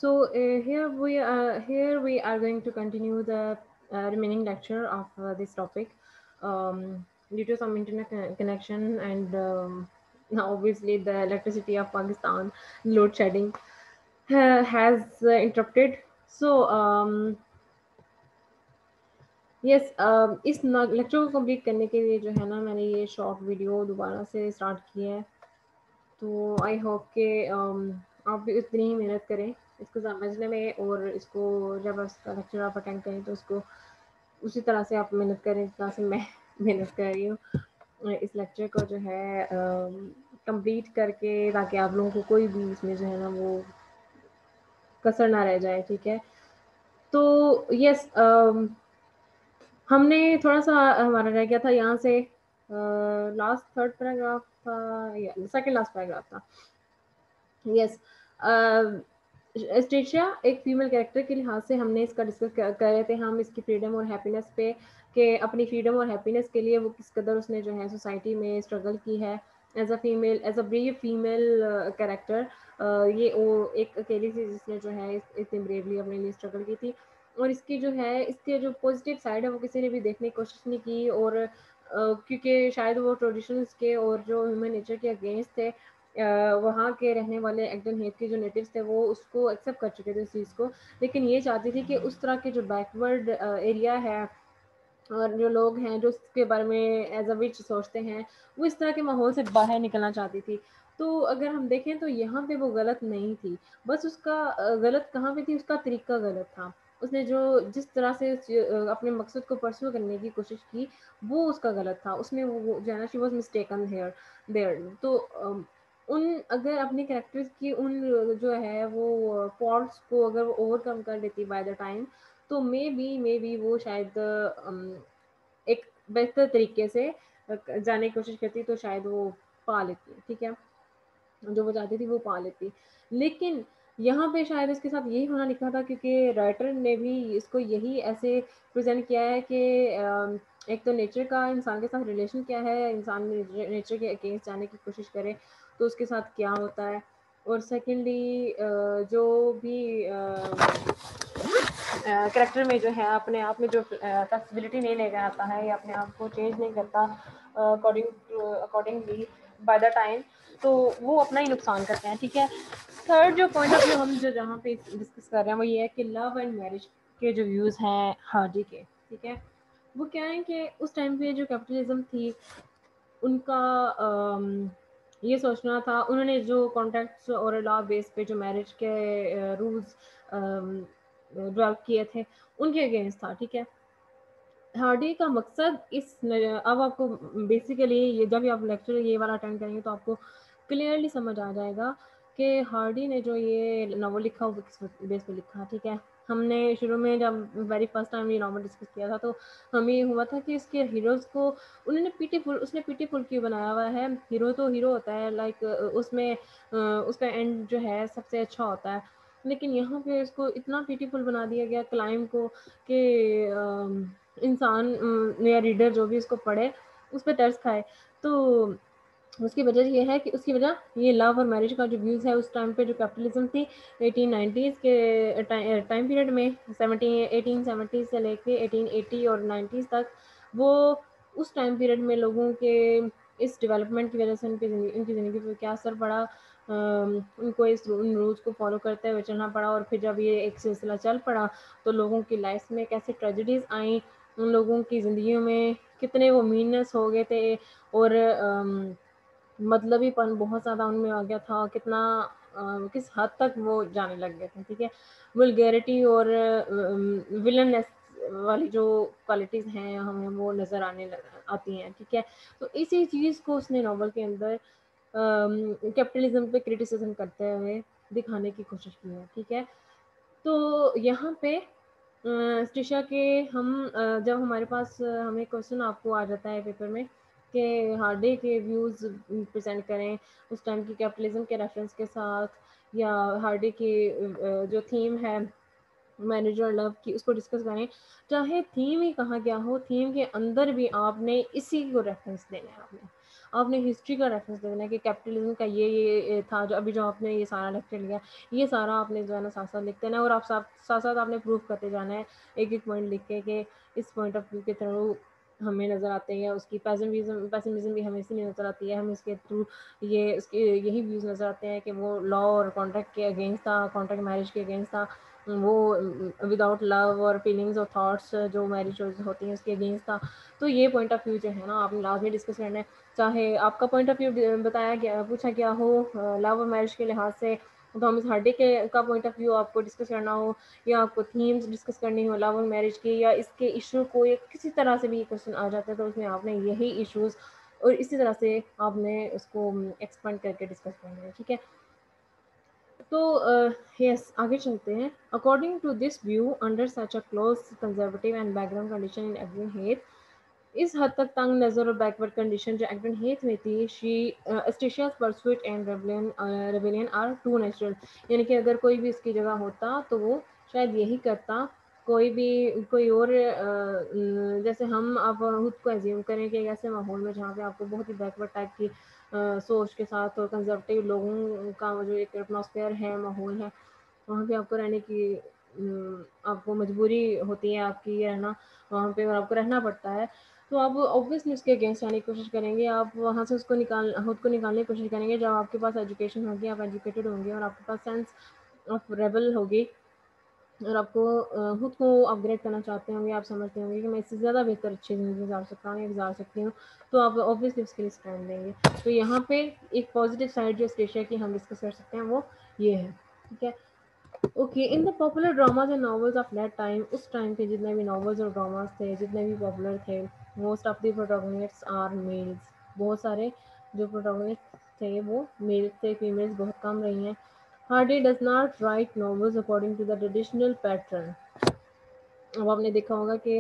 So here we are going to continue the remaining lecture of this topic. Due to some internet connection and now obviously the electricity of Pakistan load shedding has interrupted. So yes इस lecture को complete करने के लिए जो है ना मैंने ये शॉर्ट वीडियो दोबारा से स्टार्ट की है तो आई होप कि आप भी उतनी ही मेहनत करें इसको समझने में और इसको जब इसका लेक्चर आप अटेंड करें तो उसको उसी तरह से आप मेहनत करें जितना से मैं मेहनत कर रही हूँ इस लेक्चर को जो है कंप्लीट करके ताकि आप लोगों को कोई भी इसमें जो है ना वो कसर ना रह जाए ठीक है तो यस हमने थोड़ा सा हमारा रह गया था यहाँ से लास्ट थर्ड पैराग्राफ था या सेकंड लास्ट पैराग्राफ था यस स्टेशिया एक फीमेल कैरेक्टर के लिहाज से हमने इसका डिस्कस कर रहे थे हम इसकी फ्रीडम और हैप्पीनेस पे कि अपनी फ्रीडम और हैप्पीनेस के लिए वो किस कदर उसने जो है सोसाइटी में स्ट्रगल की है as a female as a brave female character ये वो एक अकेली थी जिसने जो है इतनी ब्रेवली अपने लिए स्ट्रगल की थी और इसकी जो है इसके जो पॉजिटिव साइड है वो किसी ने भी देखने की कोशिश नहीं की और क्योंकि शायद वो ट्रेडिशंस के और जो ह्यूमन नेचर के अगेंस्ट थे वहाँ के रहने वाले एक्टन हेथ के जो नेटिव्स थे वो उसको एक्सेप्ट कर चुके थे उस चीज़ को लेकिन ये चाहती थी कि उस तरह के जो बैकवर्ड एरिया है और जो लोग हैं जो उसके बारे में एज अ विच सोचते हैं वो इस तरह के माहौल से बाहर निकलना चाहती थी तो अगर हम देखें तो यहाँ पे वो गलत नहीं थी बस उसका गलत कहाँ पे थी उसका तरीका गलत था उसने जो जिस तरह से अपने मकसद को परस्यू करने की कोशिश की वो उसका गलत था उसमें वो जो है ना she was mistaken here there तो उन अगर अपने कैरेक्टर्स की उन जो है वो फॉल्ट्स को अगर वो ओवरकम कर लेती बाय द टाइम तो मे बी वो शायद एक बेहतर तरीके से जाने की कोशिश करती तो शायद वो पा लेती ठीक है जो वो चाहती थी वो पा लेती लेकिन यहाँ पे शायद इसके साथ यही होना लिखा था क्योंकि राइटर ने भी इसको यही ऐसे प्रेजेंट किया है कि एक तो नेचर का इंसान के साथ रिलेशन क्या है इंसान नेचर के अगेंस्ट जाने की कोशिश करे तो उसके साथ क्या होता है और सेकेंडली जो भी करेक्टर में जो है अपने आप में जो फ्लेक्सिबिलिटी नहीं लेकर आता है या अपने आप को चेंज नहीं करता अकॉर्डिंगली बाय द टाइम तो वो अपना ही नुकसान करते हैं ठीक है थर्ड जो पॉइंट ऑफ व्यू हम जो जहाँ पे डिस्कस कर रहे हैं वो ये है कि लव एंड मैरिज के जो व्यूज़ हैं हार्डी के ठीक है वो क्या है कि उस टाइम पे जो कैपिटलिज्म थी उनका ये सोचना था उन्होंने जो कॉन्ट्रैक्ट्स और लॉ बेस पे जो मैरिज के रूल्स डेवलप किए थे उनके अगेंस्ट था ठीक है हार्डी का मकसद अब आपको बेसिकली ये जब भी आप लेक्चर ये वाला अटेंड करेंगे तो आपको क्लियरली समझ आ जाएगा कि हार्डी ने जो ये नावल लिखा वो किस बेस पे लिखा ठीक है हमने शुरू में जब वेरी फर्स्ट टाइम ये नावल डिस्कस किया था तो हमें हुआ था कि इसके हीरोज़ को उसने पीटीफुल क्यों बनाया हुआ है हीरो तो हीरो होता है लाइक उसमें उसका एंड जो है सबसे अच्छा होता है लेकिन यहाँ पे इसको इतना पीटीफुल बना दिया गया क्लाइम को कि इंसान या रीडर जो भी इसको पढ़े उस पर तरस खाए तो उसकी वजह ये है कि उसकी वजह ये लव और मैरिज का जो व्यूज़ है उस टाइम पे जो कैपिटलिज्म थी 1890s के टाइम पीरियड में 1870 से लेके 1880 और 90s तक वो उस टाइम पीरियड में लोगों के इस डेवलपमेंट की वजह से उनकी ज़िंदगी पर क्या असर पड़ा उनको उन रूल्स को फॉलो करते हुए चलना पड़ा और फिर जब ये एक सिलसिला चल पड़ा तो लोगों की लाइफ में कैसे ट्रेजेडीज़ आई उन लोगों की ज़िंदगियों में कितने वो मीननेस हो गए थे और मतलबीपन बहुत ज़्यादा उनमें आ गया था कितना किस हद तक वो जाने लग गए थे ठीक है वल्गैरिटी और विलननेस वाली जो क्वालिटीज़ हैं हमें वो नज़र आती हैं ठीक है तो इसी चीज़ को उसने नावल के अंदर कैपिटलिज्म पे क्रिटिसिज्म करते हुए दिखाने की कोशिश की है ठीक है तो यहाँ पे स्टिशा के हम जब हमारे पास हमें क्वेश्चन आपको आ जाता है पेपर में कि हार्डे के व्यूज़ प्रेजेंट करें उस टाइम की कैपिटलिज्म के रेफरेंस के साथ या हार्डे की जो थीम है मैरिज और लव की उसको डिस्कस करें चाहे थीम ही कहा गया हो थीम के अंदर भी आपने इसी को रेफरेंस देना है आपने आपने हिस्ट्री का रेफरेंस देना है कि कैपिटलिज्म का ये था, जो अभी जो आपने ये सारा लेक्चर लिया, ये सारा आपने जो है ना साथ-साथ लिखते रहना है, और आप साथ-साथ आपने प्रूव करते जाना है, एक-एक पॉइंट लिख के इस पॉइंट ऑफ व्यू के थ्रू हमें नज़र आते हैं, उसकी पेसिमिज़्म भी हमें इसीलिए नज़र आती है, हमें इसके थ्रू ये उसके यही व्यूज़ नज़र आते हैं कि वो लॉ और कॉन्ट्रैक्ट के अगेंस्ट था, कॉन्ट्रैक्ट मैरिज के अगेंस्ट था, वो विदाउट लव और फीलिंग्स और थॉट्स जो मैरिज होती हैं उसके अगेंस्ट था। तो ये पॉइंट ऑफ व्यू जो है ना आपने लास्ट में डिस्कस करना है, चाहे आपका पॉइंट ऑफ व्यू बताया गया पूछा गया हो लव और मैरिज के लिहाज से, थॉमस हार्डी के का पॉइंट ऑफ व्यू आपको डिस्कस करना हो, या आपको थीम्स डिस्कस करनी हो लव और मैरिज की, या इसके इशू को या किसी तरह से भी ये क्वेश्चन आ जाता है, तो उसमें आपने यही इश्यूज और इसी तरह से आपने उसको एक्सपेंड करके डिस्कस करना है, ठीक है। तो यस आगे चलते हैं। According to this view under such a close conservative and background condition in every heath, इस हद तक तंग नज़र और बैकवर्ड कंडीशन जो एग्वन हेथ में थी, she Eustacia's pursuit and rebellion are too natural, यानी कि अगर कोई भी इसकी जगह होता तो वो शायद यही करता, कोई भी कोई और जैसे हम अब खुद को एज्यूम करें कि एक ऐसे माहौल में जहाँ पे आपको बहुत ही बैकवर्ड टाइप की सोच के साथ और कंजर्वेटिव लोगों का जो एक एटमॉस्फेयर है, माहौल है, वहाँ पे आपको रहने की आपको मजबूरी होती है आपकी रहना वहाँ पे, और आपको रहना पड़ता है, तो आप ऑब्वियसली उसके अगेंस्ट आने की कोशिश करेंगे, आप वहाँ से उसको खुद को निकालने की कोशिश करेंगे। जब आपके पास एजुकेशन होगी, आप एजुकेटेड होंगे और आपके पास सेंस ऑफ रेबल होगी, और आपको खुद को अपग्रेड करना चाहते होंगे, आप समझते होंगे कि मैं इससे ज़्यादा बेहतर अच्छी ज़िंदगी गुजार सकता हूँ या गुजार सकती हूँ, तो आप ऑब्वियसली उसके लिए स्टैंड लेंगे। तो यहाँ पे एक पॉजिटिव साइड जो स्टेशिया की हम डिस्कस कर सकते हैं वो ये है, ठीक है। Okay, in the popular dramas and novels of that time, उस टाइम के जितने भी नॉवेल्स और ड्रामाज थे, जितने भी पॉपुलर थे, most of the protagonists are males, बहुत सारे जो प्रोटोगनिस्ट थे वो मेल थे, फीमेल्स बहुत कम रही हैं। Hardy does not write novels according to the traditional pattern. अब आपने देखा होगा कि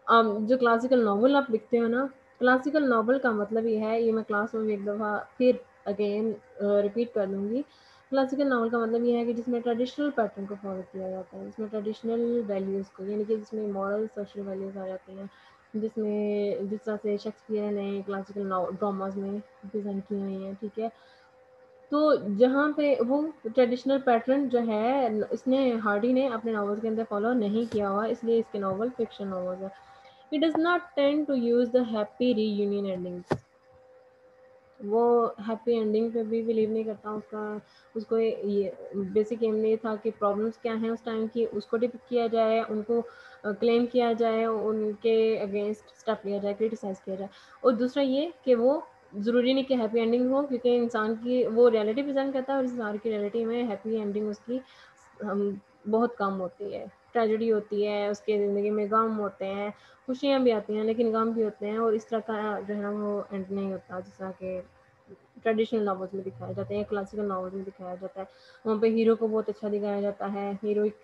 जो क्लासिकल नावल आप लिखते हो ना, क्लासिकल नावल का मतलब ये है, ये मैं क्लास में भी एक दफ़ा फिर अगेन रिपीट कर दूँगी। क्लासिकल नावल का मतलब ये है कि जिसमें ट्रेडिशनल पैटर्न को फ़ॉलो किया जाता है, जिसमें ट्रेडिशनल वैल्यूज़ को, यानी कि जिसमें मॉरल सोशल वैल्यूज़ आ जाती हैं, जिसमें जिस तरह से शेक्सपियर ने क्लासिकल ड्रामाज में प्रेजेंट की हुई हैं, ठीक है। तो जहाँ पे वो ट्रेडिशनल पैटर्न जो है इसने हार्डी ने अपने नॉवेल्स के अंदर फॉलो नहीं किया हुआ, इसलिए इसके नॉवल फिक्शन नॉवेल्स है। He does not tend to use the happy reunion endings, वो हैप्पी एंडिंग पे भी बिलीव नहीं करता, उसका उसको ये बेसिक एम ये था कि प्रॉब्लम्स क्या हैं उस टाइम की, उसको डिपिक्ट किया जाए, उनको क्लेम किया जाए, उनके अगेंस्ट स्टेप लिया जाए, क्रिटिसाइज किया जाए। और दूसरा ये कि वो ज़रूरी नहीं कि हैप्पी एंडिंग हो, क्योंकि इंसान की वो रियलिटी प्रेजेंट करता है, और इस इंसान की रियलिटी में हैप्पी एंडिंग उसकी बहुत कम होती है, ट्रेजेडी होती है, उसके ज़िंदगी में गम होते हैं, खुशियाँ भी आती हैं लेकिन गम भी होते हैं, और इस तरह का जो है ना वो एंड नहीं होता जिस तरह के ट्रेडिशनल नॉवेल्स में दिखाया जाता है, क्लासिकल नॉवेल्स में दिखाया जाता है। वहाँ पे हीरो को बहुत अच्छा दिखाया जाता है, हीरोइक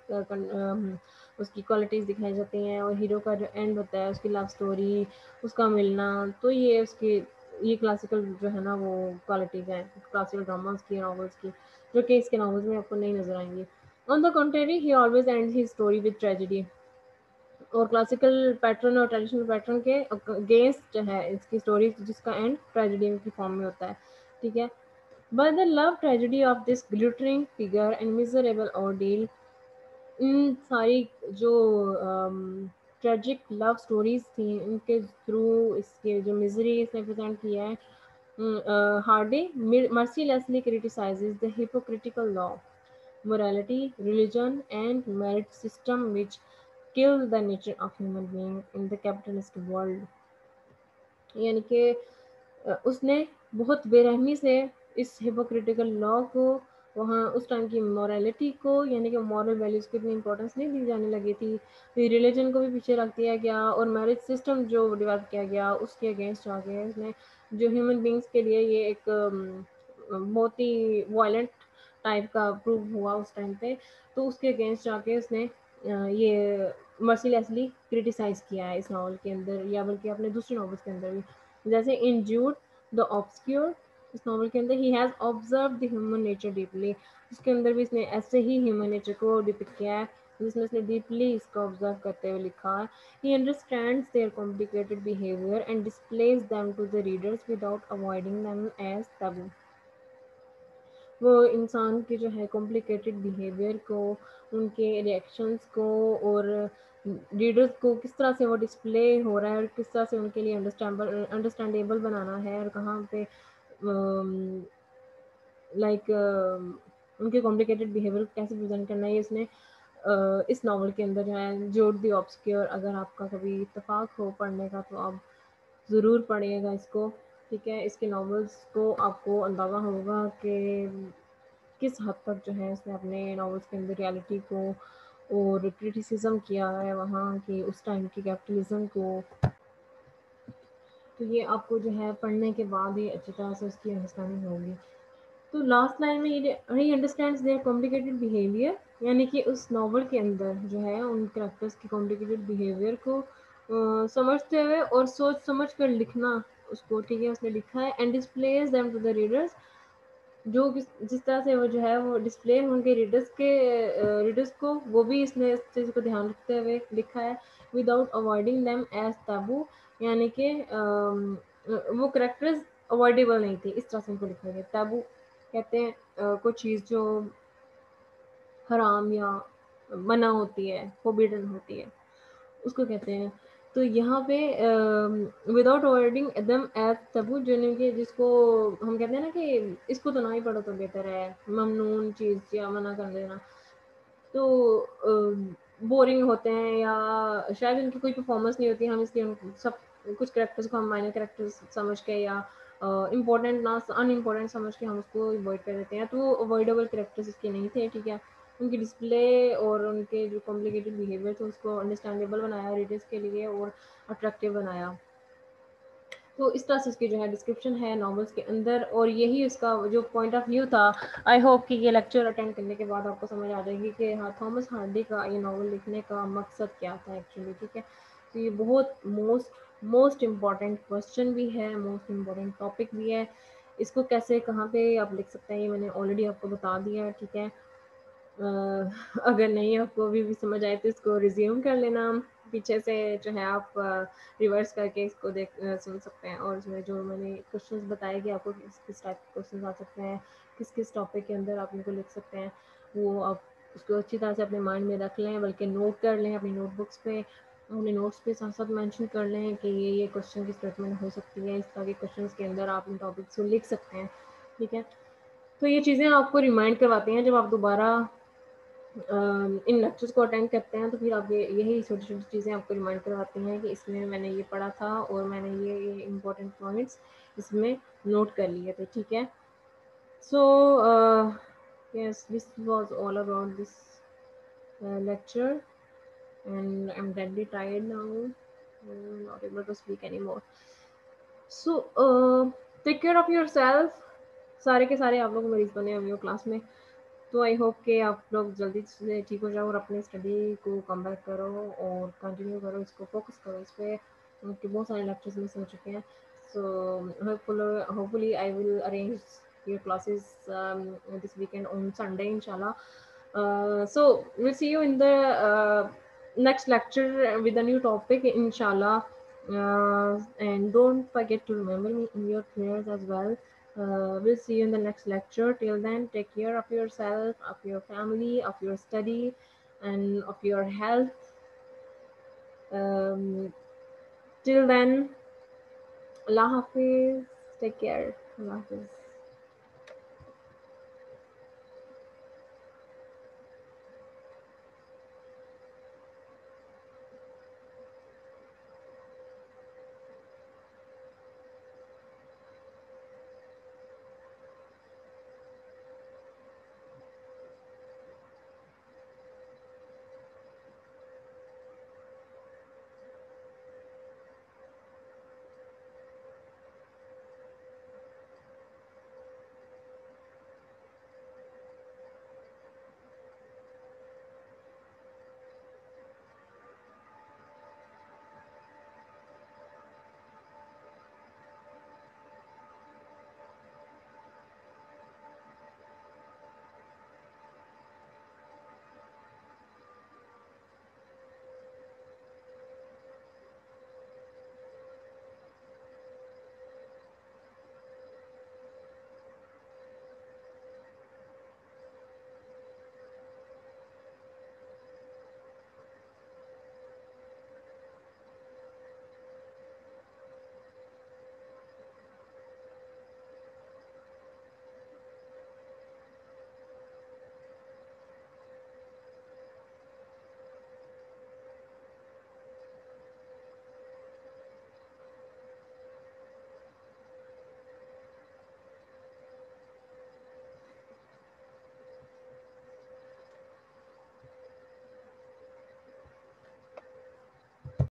उसकी क्वालिटीज़ दिखाई जाती हैं, और हीरो का जो एंड होता है, उसकी लव स्टोरी, उसका मिलना, तो ये उसकी ये क्लासिकल जो है ना वो क्वालिटीज़ हैं क्लासिकल ड्रामास की, नॉवेल्स की, जो कि इसके नॉवेल्स में आपको नहीं नज़र आएंगी। On the contrary he always and he story with tragedy, और क्लासिकल पैटर्न और ट्रेडिशनल पैटर्न के अगेंस्ट जो है इसकी स्टोरी, जिसका एंड ट्रेजिडी की फॉर्म में होता है, ठीक है। But the love tragedy of this glittering figure and miserable ordeal, इन सारी जो ट्रेजिक लव स्टोरीज थी इनके थ्रू इसके जो मिजरी इसने प्रेजेंट किया है, Hardy mercilessly criticizes the hypocritical law, morality, religion, and merit system which kill the nature of human being in the capitalist world। यानी कि उसने बहुत बेरहमी से इस हिपोक्रिटिकल लॉ को, वहाँ उस टाइम की मॉरलिटी को, यानी कि मॉरल वैल्यूज़ को इतनी इंपॉर्टेंस नहीं दी जाने लगी थी, फिर रिलीजन को भी पीछे रख दिया गया, और मैरिज सिस्टम जो डेवलप किया गया उसके अगेंस्ट आ गया उसने, जो ह्यूमन बींग्स के लिए ये एक बहुत ही वायलेंट टाइप का प्रूव हुआ उस टाइम पे, तो उसके अगेंस्ट जाके उसने ये मर्सीलेसली क्रिटिसाइज़ किया है इस नावल के अंदर, या बल्कि अपने दूसरे नॉवेल्स के अंदर भी, जैसे इन जूड द ऑब्सक्योर, इस नॉवल के अंदर he has observe the human nature deeply, उसके अंदर भी इसने ऐसे ही ह्यूमन नेचर को डिपिक्ट किया है, जिसमें उसने डीपली इसको ऑब्जर्व करते हुए लिखा है, he understands their complicated behaviour and displays them to the readers without avoiding them as taboo. वो इंसान के जो है कॉम्प्लिकेटेड बिहेवियर को, उनके रिएक्शंस को और रीडर्स को किस तरह से वो डिस्प्ले हो रहा है और किस तरह से उनके लिए अंडरस्टैंडेबल बनाना है और कहाँ पे लाइक उनके कॉम्प्लिकेटेड बिहेवियर को कैसे प्रेजेंट करना है, ये इसने इस नावल के अंदर जो है जोड़ दी ऑब्सक्योर। अगर आपका कभी इत्तेफाक हो पढ़ने का तो आप ज़रूर पढ़िएगा इसको, ठीक है। इसके नावल्स को आपको अंदाज़ा होगा कि किस हद तक जो है इसने अपने नावल्स के अंदर रियलिटी को और क्रिटिसिज्म किया है वहाँ की उस टाइम की कैपिटलिज्म को। तो ये आपको जो है पढ़ने के बाद ही अच्छी तरह से उसकी अंडरस्टैंडिंग होगी। तो लास्ट लाइन में ये he understands their complicated behaviour, यानी कि उस नावल के अंदर जो है उन कैरेक्टर्स के कॉम्प्लिकेटेड बिहेवियर को समझते हुए और सोच समझ कर लिखना उसको, ठीक है, उसने लिखा है। And displays them to the readers, जो जिस तरह से वो जो है वो डिस्प्ले होंगे रीडर्स को, वो भी इसने इस चीज़ को ध्यान रखते हुए लिखा है। विदाउट अवॉइडिंग देम एज ताबू, यानी कि वो करेक्टर्स अवॉइडेबल नहीं थे, इस तरह से उनको लिखा गया। ताबू कहते हैं कोई चीज़ जो हराम या मना होती है, फोबिडन होती है, उसको कहते हैं। तो यहाँ पे without avoiding them as taboo, जो कि जिसको हम कहते हैं ना कि इसको तो ना ही पढ़ो तो बेहतर है, ममनून चीज़ या मना कर देना, तो बोरिंग होते हैं या शायद उनकी कोई परफॉर्मेंस नहीं होती, हम इसलिए सब कुछ करेक्टर्स को हम माइनर करेक्टर्स समझ के या इम्पोर्टेंट ना अनइम्पोर्टेंट समझ के हम उसको अवॉइड कर देते हैं। तो वो अवॉइडेबल करेक्टर्स इसके नहीं थे, ठीक है। उनकी डिस्प्ले और उनके जो कॉम्प्लिकेटेड बिहेवियर थे उसको अंडरस्टैंडेबल बनाया रीडर्स के लिए और अट्रैक्टिव बनाया। तो इस तरह से इसकी जो है डिस्क्रिप्शन है नॉवेल्स के अंदर, और यही उसका जो पॉइंट ऑफ व्यू था। आई होप कि ये लेक्चर अटेंड करने के बाद आपको समझ आ जाएगी कि हाँ, थॉमस हार्डी का ये नावल लिखने का मकसद क्या था एक्चुअली, ठीक है। तो ये बहुत मोस्ट इम्पॉर्टेंट क्वेश्चन भी है, मोस्ट इम्पॉर्टेंट टॉपिक भी है। इसको कैसे कहाँ पे आप लिख सकते हैं ये मैंने ऑलरेडी आपको बता दिया है, ठीक है। अगर नहीं आपको अभी भी समझ आए तो इसको रिज्यूम कर लेना, पीछे से जो है आप रिवर्स करके इसको सुन सकते हैं। और जो है जो मैंने क्वेश्चंस बताए कि आपको किस किस टाइप के क्वेश्चंस आ सकते हैं, किस किस टॉपिक के अंदर आप इनको लिख सकते हैं, वो आप उसको अच्छी तरह से अपने माइंड में रख लें, बल्कि नोट कर लें अपनी नोटबुक्स पे, अपने नोट्स पे साथ साथ मेंशन कर लें कि ये क्वेश्चन की स्टेटमेंट हो सकती है, इस तरह के क्वेश्चन के अंदर आप इन टॉपिक्स को लिख सकते हैं, ठीक है। तो ये चीज़ें आपको रिमाइंड करवाती हैं जब आप दोबारा इन लेक्चर्स को अटेंड करते हैं, तो फिर आप ये यही छोटी-छोटी चीज़ें आपको रिमाइंड करवाती हैं कि इसमें मैंने ये पढ़ा था और मैंने ये इम्पोर्टेंट पॉइंट्स इसमें नोट कर लिए थे, ठीक है। So yes, this was all about this lecture, and I'm deadly tired now. Not able to speak anymore. So take care of yourself. सारे के सारे आप लोग मरीज बने हुए हो क्लास में, तो आई होप कि आप लोग जल्दी से ठीक हो जाओ और अपनी स्टडी को कम बैक करो और कंटिन्यू करो, इसको फोकस करो इस पर, क्योंकि बहुत सारे लेक्चर्स मिस हो चुके हैं। So hopefully I will arrange your classes this weekend on Sunday इंशाल्लाह. So we'll see you in the next lecture with a new topic inshallah. And don't forget to remember me in your prayers as well. We'll see you in the next lecture. Till then, take care of yourself, of your family, of your study, and of your health. Till then, Allah Hafiz. Take care. Allah Hafiz.